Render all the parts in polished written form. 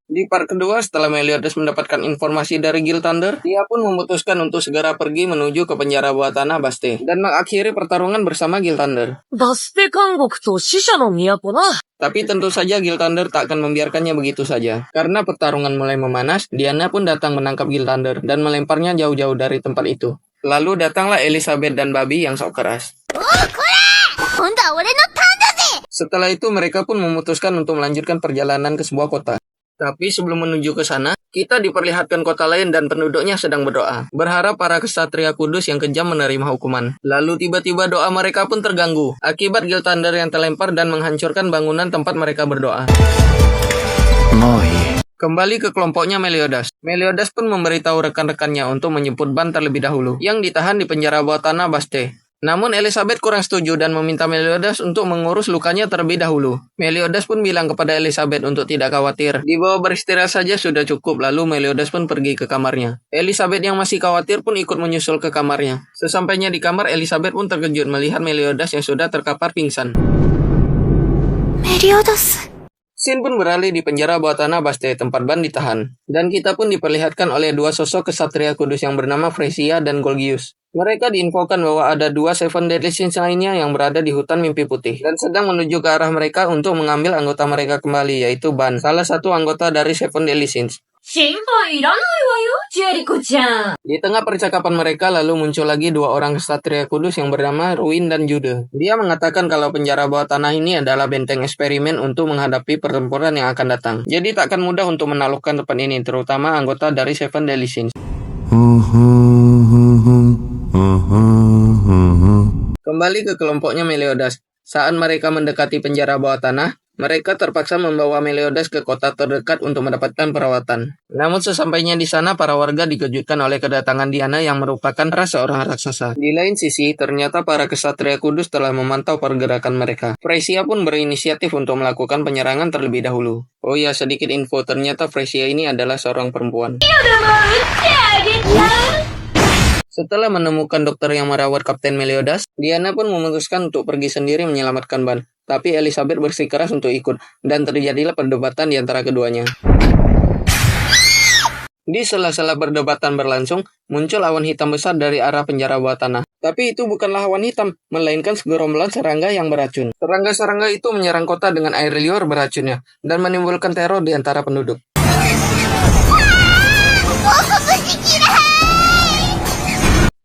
Di part kedua, setelah Meliodas mendapatkan informasi dari Gil Thunder, dia pun memutuskan untuk segera pergi menuju ke penjara bawah tanah Baste dan mengakhiri pertarungan bersama Gil Thunder. バステ監獄と死者の都な。 Tapi tentu saja Gil Thunder tak akan membiarkannya begitu saja. Karena pertarungan mulai memanas, Diana pun datang menangkap Gil Thunder dan melemparnya jauh-jauh dari tempat itu. Lalu datanglah Elizabeth dan Babi yang sok keras. Setelah itu mereka pun memutuskan untuk melanjutkan perjalanan ke sebuah kota. Tapi sebelum menuju ke sana, kita diperlihatkan kota lain dan penduduknya sedang berdoa. Berharap para kesatria kudus yang kejam menerima hukuman. Lalu tiba-tiba doa mereka pun terganggu. Akibat Gil Thunder yang terlempar dan menghancurkan bangunan tempat mereka berdoa. Kembali ke kelompoknya Meliodas. Meliodas pun memberitahu rekan-rekannya untuk menjemput Ban terlebih dahulu, yang ditahan di penjara bawah tanah Baste. Namun Elizabeth kurang setuju dan meminta Meliodas untuk mengurus lukanya terlebih dahulu. Meliodas pun bilang kepada Elizabeth untuk tidak khawatir. Dibawa beristirahat saja sudah cukup, lalu Meliodas pun pergi ke kamarnya. Elizabeth yang masih khawatir pun ikut menyusul ke kamarnya. Sesampainya di kamar, Elizabeth pun terkejut melihat Meliodas yang sudah terkapar pingsan. Meliodas. Scene pun beralih di penjara bawah tanah Baste, tempat Ban ditahan. Dan kita pun diperlihatkan oleh dua sosok kesatria kudus yang bernama Fresia dan Golgius. Mereka diinfokan bahwa ada dua Seven Deadly Sins lainnya yang berada di hutan mimpi putih dan sedang menuju ke arah mereka untuk mengambil anggota mereka kembali, yaitu Ban, salah satu anggota dari Seven Deadly Sins. Di tengah percakapan mereka lalu muncul lagi dua orang kesatria kudus yang bernama Ruin dan Jude. Dia mengatakan kalau penjara bawah tanah ini adalah benteng eksperimen untuk menghadapi pertempuran yang akan datang. Jadi tak akan mudah untuk menaklukkan tempat ini, terutama anggota dari Seven Deadly Sins. Kembali ke kelompoknya Meliodas. Saat mereka mendekati penjara bawah tanah, mereka terpaksa membawa Meliodas ke kota terdekat untuk mendapatkan perawatan. Namun sesampainya di sana, para warga dikejutkan oleh kedatangan Diana yang merupakan seorang raksasa. Di lain sisi, ternyata para kesatria kudus telah memantau pergerakan mereka. Fresia pun berinisiatif untuk melakukan penyerangan terlebih dahulu. Oh ya, sedikit info, ternyata Fresia ini adalah seorang perempuan. Setelah menemukan dokter yang merawat Kapten Meliodas, Diana pun memutuskan untuk pergi sendiri menyelamatkan Ban. Tapi Elizabeth bersikeras untuk ikut, dan terjadilah perdebatan di antara keduanya. Di sela-sela perdebatan berlangsung, muncul awan hitam besar dari arah penjara bawah tanah. Tapi itu bukanlah awan hitam, melainkan segerombolan serangga yang beracun. Serangga-serangga itu menyerang kota dengan air liur beracunnya, dan menimbulkan teror di antara penduduk.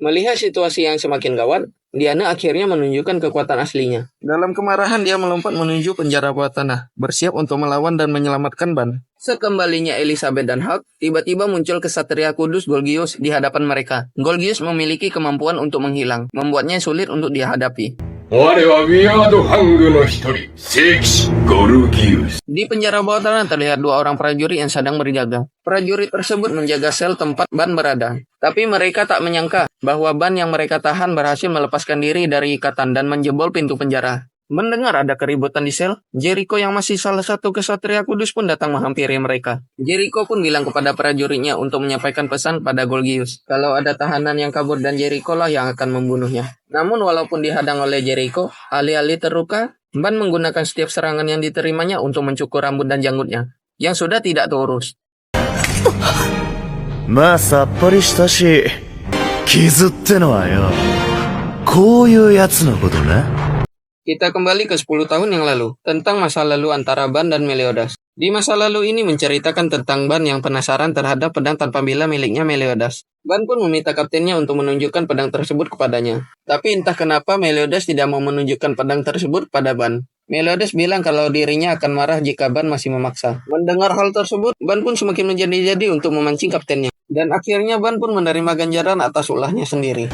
Melihat situasi yang semakin gawat, Diana akhirnya menunjukkan kekuatan aslinya. Dalam kemarahan, dia melompat menuju penjara bawah tanah, bersiap untuk melawan dan menyelamatkan Ban. Sekembalinya Elizabeth dan Hulk, tiba-tiba muncul kesatria kudus Golgius di hadapan mereka. Golgius memiliki kemampuan untuk menghilang, membuatnya sulit untuk dihadapi. Di penjara bawah tanah terlihat dua orang prajurit yang sedang berjaga. Prajurit tersebut menjaga sel tempat Ban berada. Tapi mereka tak menyangka bahwa Ban yang mereka tahan berhasil melepaskan diri dari ikatan dan menjebol pintu penjara. Mendengar ada keributan di sel, Jericho yang masih salah satu kesatria kudus pun datang menghampiri mereka. Jericho pun bilang kepada prajuritnya untuk menyampaikan pesan pada Golgius, kalau ada tahanan yang kabur dan Jericho lah yang akan membunuhnya. Namun walaupun dihadang oleh Jericho, alih-alih terluka, Ban menggunakan setiap serangan yang diterimanya untuk mencukur rambut dan janggutnya, yang sudah tidak terurus. Kita kembali ke 10 tahun yang lalu, tentang masa lalu antara Ban dan Meliodas. Di masa lalu ini menceritakan tentang Ban yang penasaran terhadap pedang tanpa bila miliknya Meliodas. Ban pun meminta kaptennya untuk menunjukkan pedang tersebut kepadanya. Tapi entah kenapa Meliodas tidak mau menunjukkan pedang tersebut pada Ban. Meliodas bilang kalau dirinya akan marah jika Ban masih memaksa. Mendengar hal tersebut, Ban pun semakin menjadi-jadi untuk memancing kaptennya. Dan akhirnya Ban pun menerima ganjaran atas ulahnya sendiri.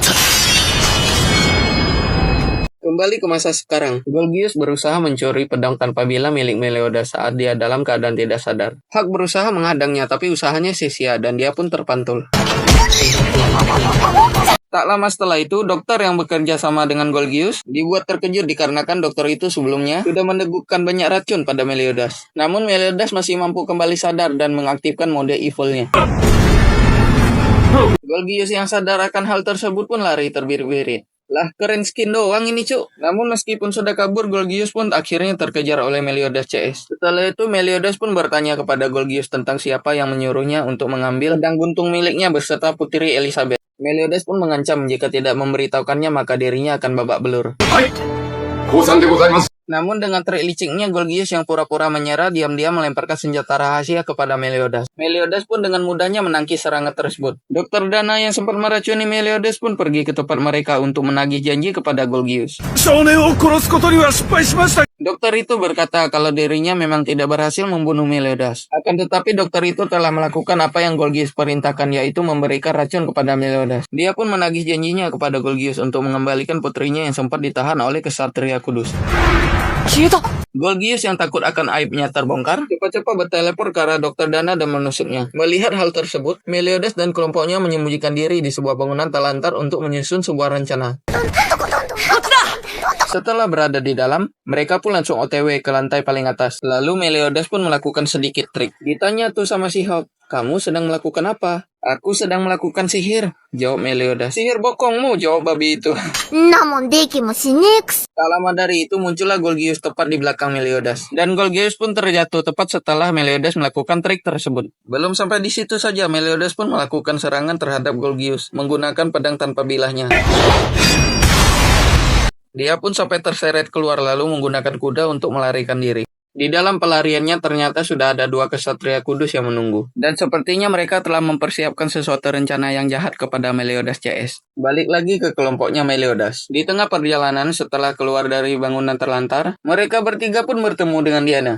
Kembali ke masa sekarang, Golgius berusaha mencuri pedang tanpa bila milik Meliodas saat dia dalam keadaan tidak sadar. Hulk berusaha menghadangnya, tapi usahanya sia-sia dan dia pun terpantul. Tak lama setelah itu, dokter yang bekerja sama dengan Golgius dibuat terkejut dikarenakan dokter itu sebelumnya sudah menegukkan banyak racun pada Meliodas. Namun Meliodas masih mampu kembali sadar dan mengaktifkan mode evil-nya. Golgius yang sadar akan hal tersebut pun lari terbirit-birit. Lah keren skin doang ini cuk. Namun meskipun sudah kabur, Golgius pun akhirnya terkejar oleh Meliodas CS. Setelah itu Meliodas pun bertanya kepada Golgius tentang siapa yang menyuruhnya untuk mengambil pedang buntung miliknya beserta Putri Elizabeth. Meliodas pun mengancam jika tidak memberitahukannya maka dirinya akan babak belur. Namun dengan trik liciknya Golgius yang pura-pura menyerah diam-diam melemparkan senjata rahasia kepada Meliodas. Meliodas pun dengan mudahnya menangkis serangan tersebut. Dokter Dana yang sempat meracuni Meliodas pun pergi ke tempat mereka untuk menagih janji kepada Golgius. Dokter itu berkata kalau dirinya memang tidak berhasil membunuh Meliodas. Akan tetapi dokter itu telah melakukan apa yang Golgius perintahkan, yaitu memberikan racun kepada Meliodas. Dia pun menagih janjinya kepada Golgius untuk mengembalikan putrinya yang sempat ditahan oleh Kesatria Kudus. Golgius yang takut akan aibnya terbongkar, cepat-cepat berteleport ke arah Dokter Dana dan menusuknya. Melihat hal tersebut, Meliodas dan kelompoknya menyembunyikan diri di sebuah bangunan telantar untuk menyusun sebuah rencana. Setelah berada di dalam, mereka pun langsung OTW ke lantai paling atas. Lalu Meliodas pun melakukan sedikit trik. Ditanya tuh sama si Hawk, kamu sedang melakukan apa? Aku sedang melakukan sihir, jawab Meliodas. Sihir bokongmu, jawab babi itu. Tak lama dari itu muncullah Golgius tepat di belakang Meliodas. Dan Golgius pun terjatuh tepat setelah Meliodas melakukan trik tersebut. Belum sampai di situ saja, Meliodas pun melakukan serangan terhadap Golgius menggunakan pedang tanpa bilahnya. Dia pun sampai terseret keluar lalu menggunakan kuda untuk melarikan diri. Di dalam pelariannya ternyata sudah ada 2 kesatria kudus yang menunggu. Dan sepertinya mereka telah mempersiapkan sesuatu rencana yang jahat kepada Meliodas CS. Balik lagi ke kelompoknya Meliodas. Di tengah perjalanan setelah keluar dari bangunan terlantar, mereka bertiga pun bertemu dengan Diana.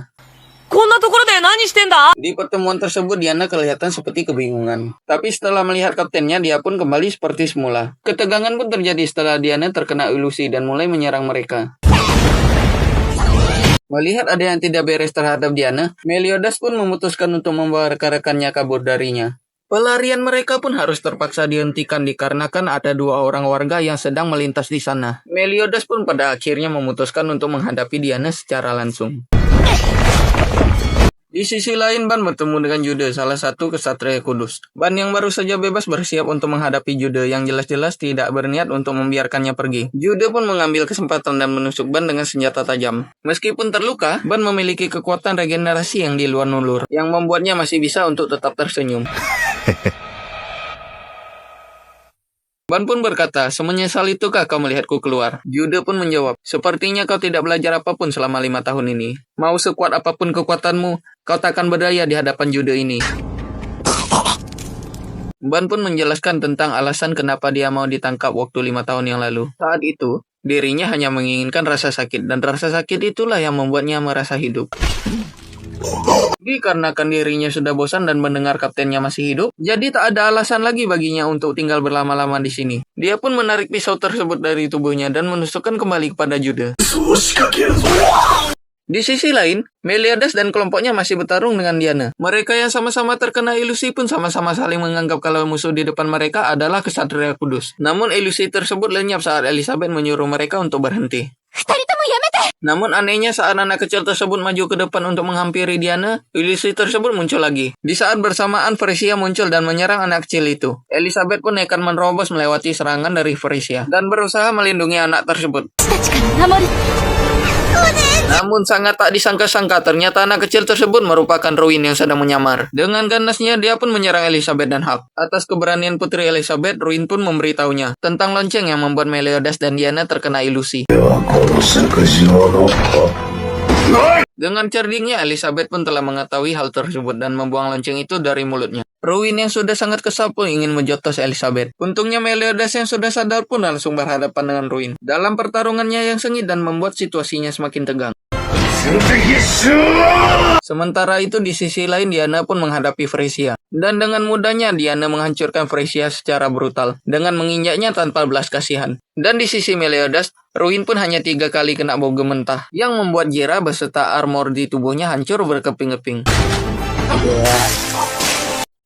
Di pertemuan tersebut Diana kelihatan seperti kebingungan. Tapi setelah melihat kaptennya, dia pun kembali seperti semula. Ketegangan pun terjadi setelah Diana terkena ilusi dan mulai menyerang mereka. Melihat ada yang tidak beres terhadap Diana, Meliodas pun memutuskan untuk membawa rekan-rekannya kabur darinya. Pelarian mereka pun harus terpaksa dihentikan dikarenakan ada 2 orang warga yang sedang melintas di sana. Meliodas pun pada akhirnya memutuskan untuk menghadapi Diana secara langsung. Di sisi lain, Ban bertemu dengan Jude, salah satu kesatria kudus. Ban yang baru saja bebas bersiap untuk menghadapi Jude yang jelas-jelas tidak berniat untuk membiarkannya pergi. Jude pun mengambil kesempatan dan menusuk Ban dengan senjata tajam. Meskipun terluka, Ban memiliki kekuatan regenerasi yang di luar nulur, yang membuatnya masih bisa untuk tetap tersenyum. Ban pun berkata, semenyesal itukah kau melihatku keluar? Jude pun menjawab, sepertinya kau tidak belajar apapun selama 5 tahun ini. Mau sekuat apapun kekuatanmu, kau takkan berdaya di hadapan Jude ini. Ban pun menjelaskan tentang alasan kenapa dia mau ditangkap waktu 5 tahun yang lalu. Saat itu, dirinya hanya menginginkan rasa sakit, dan rasa sakit itulah yang membuatnya merasa hidup. Dikarenakan dirinya sudah bosan dan mendengar kaptennya masih hidup, jadi tak ada alasan lagi baginya untuk tinggal berlama-lama di sini. Dia pun menarik pisau tersebut dari tubuhnya dan menusukkan kembali kepada Jude. Di sisi lain, Meliodas dan kelompoknya masih bertarung dengan Diana. Mereka yang sama-sama terkena ilusi pun sama-sama saling menganggap kalau musuh di depan mereka adalah kesatria kudus. Namun ilusi tersebut lenyap saat Elizabeth menyuruh mereka untuk berhenti. Namun anehnya saat anak kecil tersebut maju ke depan untuk menghampiri Diana, ilusi tersebut muncul lagi. Di saat bersamaan Frisia muncul dan menyerang anak kecil itu. Elizabeth pun nekat menerobos melewati serangan dari Frisia dan berusaha melindungi anak tersebut. Namun sangat tak disangka-sangka ternyata anak kecil tersebut merupakan Ruin yang sedang menyamar. Dengan ganasnya dia pun menyerang Elizabeth dan Hawk. Atas keberanian Putri Elizabeth, Ruin pun memberitahunya tentang lonceng yang membuat Meliodas dan Diana terkena ilusi. Dengan cerdiknya, Elizabeth pun telah mengetahui hal tersebut dan membuang lonceng itu dari mulutnya. Ruin yang sudah sangat kesal pun ingin menjotos Elizabeth. Untungnya Meliodas yang sudah sadar pun langsung berhadapan dengan Ruin. Dalam pertarungannya yang sengit dan membuat situasinya semakin tegang. Sementara itu di sisi lain Diana pun menghadapi Frisia. Dan dengan mudahnya Diana menghancurkan Frisia secara brutal dengan menginjaknya tanpa belas kasihan. Dan di sisi Meliodas, Ruin pun hanya 3 kali kena bogem mentah yang membuat Jera beserta armor di tubuhnya hancur berkeping-keping.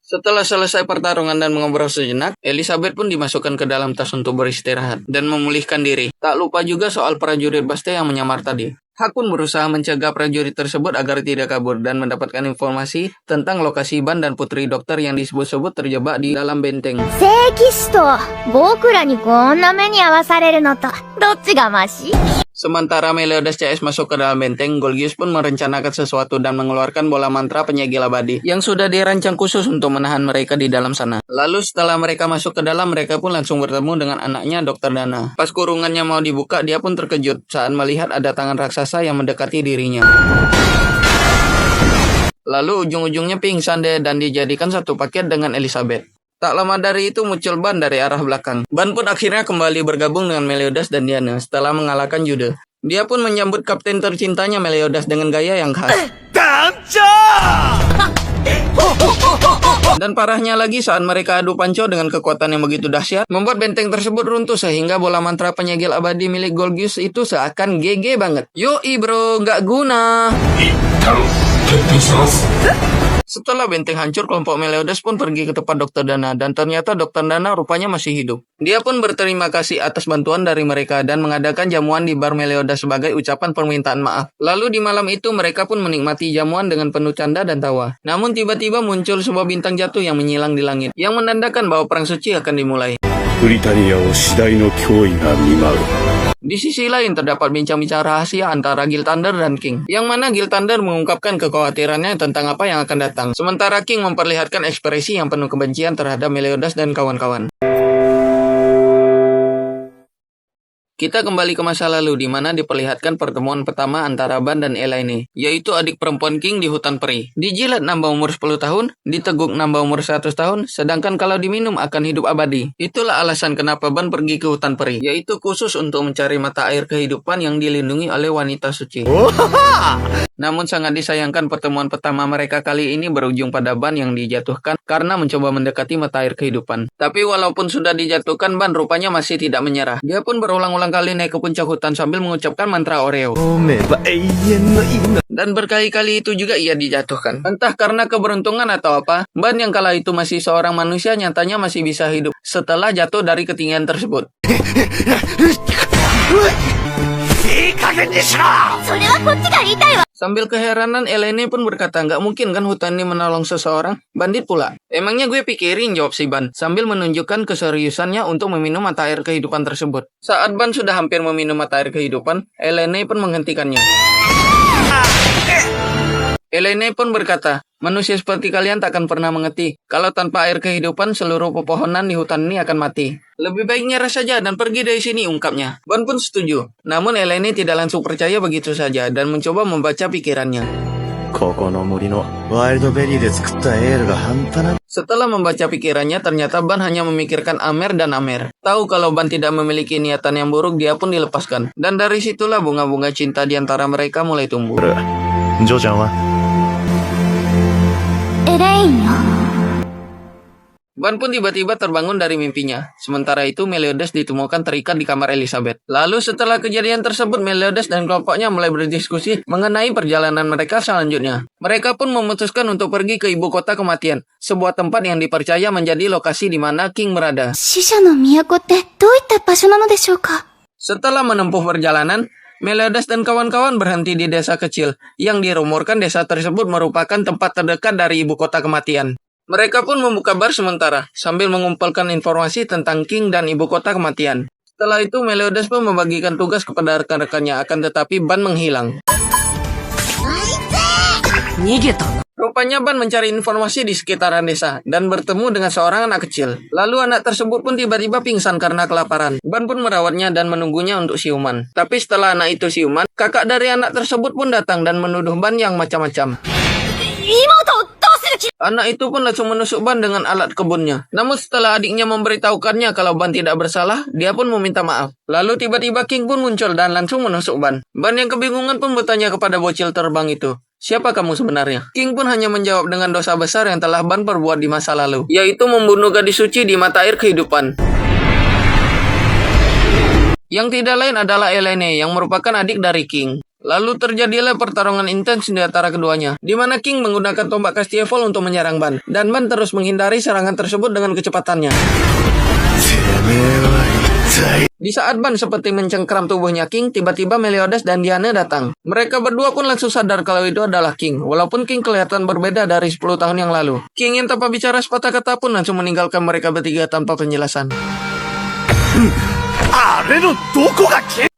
Setelah selesai pertarungan dan mengobrol sejenak, Elizabeth pun dimasukkan ke dalam tas untuk beristirahat dan memulihkan diri. Tak lupa juga soal prajurit Baste yang menyamar tadi. Hakun berusaha mencegah prajurit tersebut agar tidak kabur dan mendapatkan informasi tentang lokasi Ban dan putri dokter yang disebut-sebut terjebak di dalam benteng. 聖騎士と僕らにこんな目に遭わされるのとどっちがマシ？ Sementara Meliodas CS masuk ke dalam benteng, Golgius pun merencanakan sesuatu dan mengeluarkan bola mantra penyegel abadi yang sudah dirancang khusus untuk menahan mereka di dalam sana. Lalu setelah mereka masuk ke dalam, mereka pun langsung bertemu dengan anaknya Dr. Dana. Pas kurungannya mau dibuka, dia pun terkejut saat melihat ada tangan raksasa yang mendekati dirinya. Lalu ujung-ujungnya pingsan deh dan dijadikan satu paket dengan Elizabeth. Tak lama dari itu muncul Ban dari arah belakang. Ban pun akhirnya kembali bergabung dengan Meliodas dan Diana setelah mengalahkan Jude. Dia pun menyambut kapten tercintanya Meliodas dengan gaya yang khas. Dan parahnya lagi saat mereka adu panco dengan kekuatan yang begitu dahsyat, membuat benteng tersebut runtuh sehingga bola mantra penyegel abadi milik Golgius itu seakan GG banget. Yoi bro, nggak guna. Setelah benteng hancur, kelompok Meliodas pun pergi ke tempat Dr. Dana, dan ternyata Dr. Dana rupanya masih hidup. Dia pun berterima kasih atas bantuan dari mereka dan mengadakan jamuan di bar Meliodas sebagai ucapan permintaan maaf. Lalu di malam itu mereka pun menikmati jamuan dengan penuh canda dan tawa. Namun tiba-tiba muncul sebuah bintang jatuh yang menyilang di langit, yang menandakan bahwa perang suci akan dimulai. Di sisi lain terdapat bincang-bincang rahasia antara Gil Thunder dan King, yang mana Gil Thunder mengungkapkan kekhawatirannya tentang apa yang akan datang, sementara King memperlihatkan ekspresi yang penuh kebencian terhadap Meliodas dan kawan-kawan. Kita kembali ke masa lalu di mana diperlihatkan pertemuan pertama antara Ban dan Elaine, yaitu adik perempuan King di hutan peri. Dijilat nambah umur 10 tahun, diteguk nambah umur 100 tahun, sedangkan kalau diminum akan hidup abadi. Itulah alasan kenapa Ban pergi ke hutan peri, yaitu khusus untuk mencari mata air kehidupan yang dilindungi oleh wanita suci. Namun sangat disayangkan pertemuan pertama mereka kali ini berujung pada Ban yang dijatuhkan karena mencoba mendekati mata air kehidupan. Tapi walaupun sudah dijatuhkan, Ban rupanya masih tidak menyerah. Dia pun berulang-ulang kali naik ke puncak hutan sambil mengucapkan mantra Oreo. Dan berkali-kali itu juga ia dijatuhkan. Entah karena keberuntungan atau apa, Ban yang kala itu masih seorang manusia nyatanya masih bisa hidup setelah jatuh dari ketinggian tersebut. Sambil keheranan, Elaine pun berkata, nggak mungkin kan hutan ini menolong seseorang? Bandit pula. Emangnya gue pikirin, jawab si Ban, sambil menunjukkan keseriusannya untuk meminum mata air kehidupan tersebut. Saat Ban sudah hampir meminum mata air kehidupan, Elaine pun menghentikannya. Elaine pun berkata, manusia seperti kalian tak akan pernah mengerti. Kalau tanpa air kehidupan, seluruh pepohonan di hutan ini akan mati. Lebih baik nyerah saja dan pergi dari sini, ungkapnya. Ban pun setuju. Namun Elaine tidak langsung percaya begitu saja dan mencoba membaca pikirannya. Setelah membaca pikirannya, ternyata Ban hanya memikirkan Amer dan Amer. Tahu kalau Ban tidak memiliki niatan yang buruk, dia pun dilepaskan. Dan dari situlah bunga-bunga cinta di antara mereka mulai tumbuh. Ban pun tiba-tiba terbangun dari mimpinya. Sementara itu, Meliodas ditemukan terikat di kamar Elizabeth. Lalu setelah kejadian tersebut, Meliodas dan kelompoknya mulai berdiskusi mengenai perjalanan mereka selanjutnya. Mereka pun memutuskan untuk pergi ke ibu kota kematian, sebuah tempat yang dipercaya menjadi lokasi di mana King berada. Setelah menempuh perjalanan, Meliodas dan kawan-kawan berhenti di desa kecil, yang dirumorkan desa tersebut merupakan tempat terdekat dari ibu kota kematian. Mereka pun membuka bar sementara, sambil mengumpulkan informasi tentang King dan ibu kota kematian. Setelah itu, Meliodas pun membagikan tugas kepada rekan-rekannya, akan tetapi Ban menghilang. Rupanya Ban mencari informasi di sekitaran desa, dan bertemu dengan seorang anak kecil. Lalu anak tersebut pun tiba-tiba pingsan karena kelaparan. Ban pun merawatnya dan menunggunya untuk siuman. Tapi setelah anak itu siuman, kakak dari anak tersebut pun datang dan menuduh Ban yang macam-macam. Anak itu pun langsung menusuk Ban dengan alat kebunnya. Namun setelah adiknya memberitahukannya kalau Ban tidak bersalah, dia pun meminta maaf. Lalu tiba-tiba King pun muncul dan langsung menusuk Ban. Ban yang kebingungan pun bertanya kepada bocil terbang itu, siapa kamu sebenarnya? King pun hanya menjawab dengan dosa besar yang telah Ban perbuat di masa lalu, yaitu membunuh gadis suci di mata air kehidupan. Yang tidak lain adalah Elaine yang merupakan adik dari King. Lalu terjadilah pertarungan intens di antara keduanya, di mana King menggunakan tombak Castiefol untuk menyerang Ban, dan Ban terus menghindari serangan tersebut dengan kecepatannya. Di saat Ban seperti mencengkram tubuhnya King, tiba-tiba Meliodas dan Diana datang. Mereka berdua pun langsung sadar kalau itu adalah King, walaupun King kelihatan berbeda dari 10 tahun yang lalu. King yang tanpa bicara sepatah kata pun langsung meninggalkan mereka bertiga tanpa penjelasan.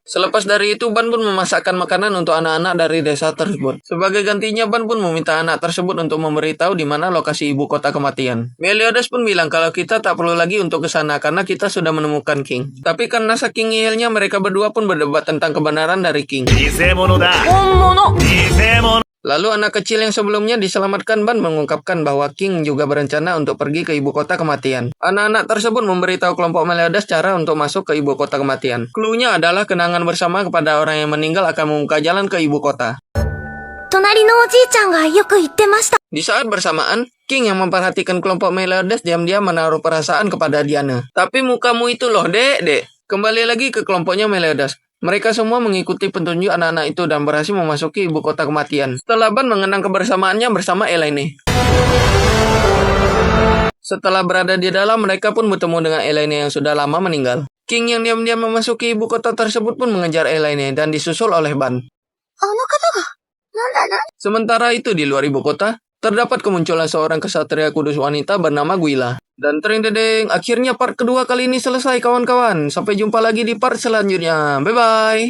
Selepas dari itu, Ban pun memasakkan makanan untuk anak-anak dari desa tersebut. Sebagai gantinya, Ban pun meminta anak tersebut untuk memberitahu di mana lokasi ibu kota kematian. Meliodas pun bilang kalau kita tak perlu lagi untuk ke sana karena kita sudah menemukan King. Tapi karena saking ngeyelnya, mereka berdua pun berdebat tentang kebenaran dari King. Lalu anak kecil yang sebelumnya diselamatkan Ban mengungkapkan bahwa King juga berencana untuk pergi ke ibu kota kematian. Anak-anak tersebut memberitahu kelompok Meliodas cara untuk masuk ke ibu kota kematian. Cluenya adalah kenangan bersama kepada orang yang meninggal akan membuka jalan ke ibu kota. Di saat bersamaan, King yang memperhatikan kelompok Meliodas diam-diam menaruh perasaan kepada Diana. Tapi mukamu itu loh, dek. Kembali lagi ke kelompoknya Meliodas. Mereka semua mengikuti petunjuk anak-anak itu dan berhasil memasuki ibu kota kematian. Setelah Ban mengenang kebersamaannya bersama Elaine. Setelah berada di dalam, mereka pun bertemu dengan Elaine yang sudah lama meninggal. King yang diam-diam memasuki ibu kota tersebut pun mengejar Elaine dan disusul oleh Ban. Sementara itu di luar ibu kota, terdapat kemunculan seorang kesatria kudus wanita bernama Gwila. Dan tring-dedeng, akhirnya part kedua kali ini selesai kawan-kawan. Sampai jumpa lagi di part selanjutnya. Bye-bye.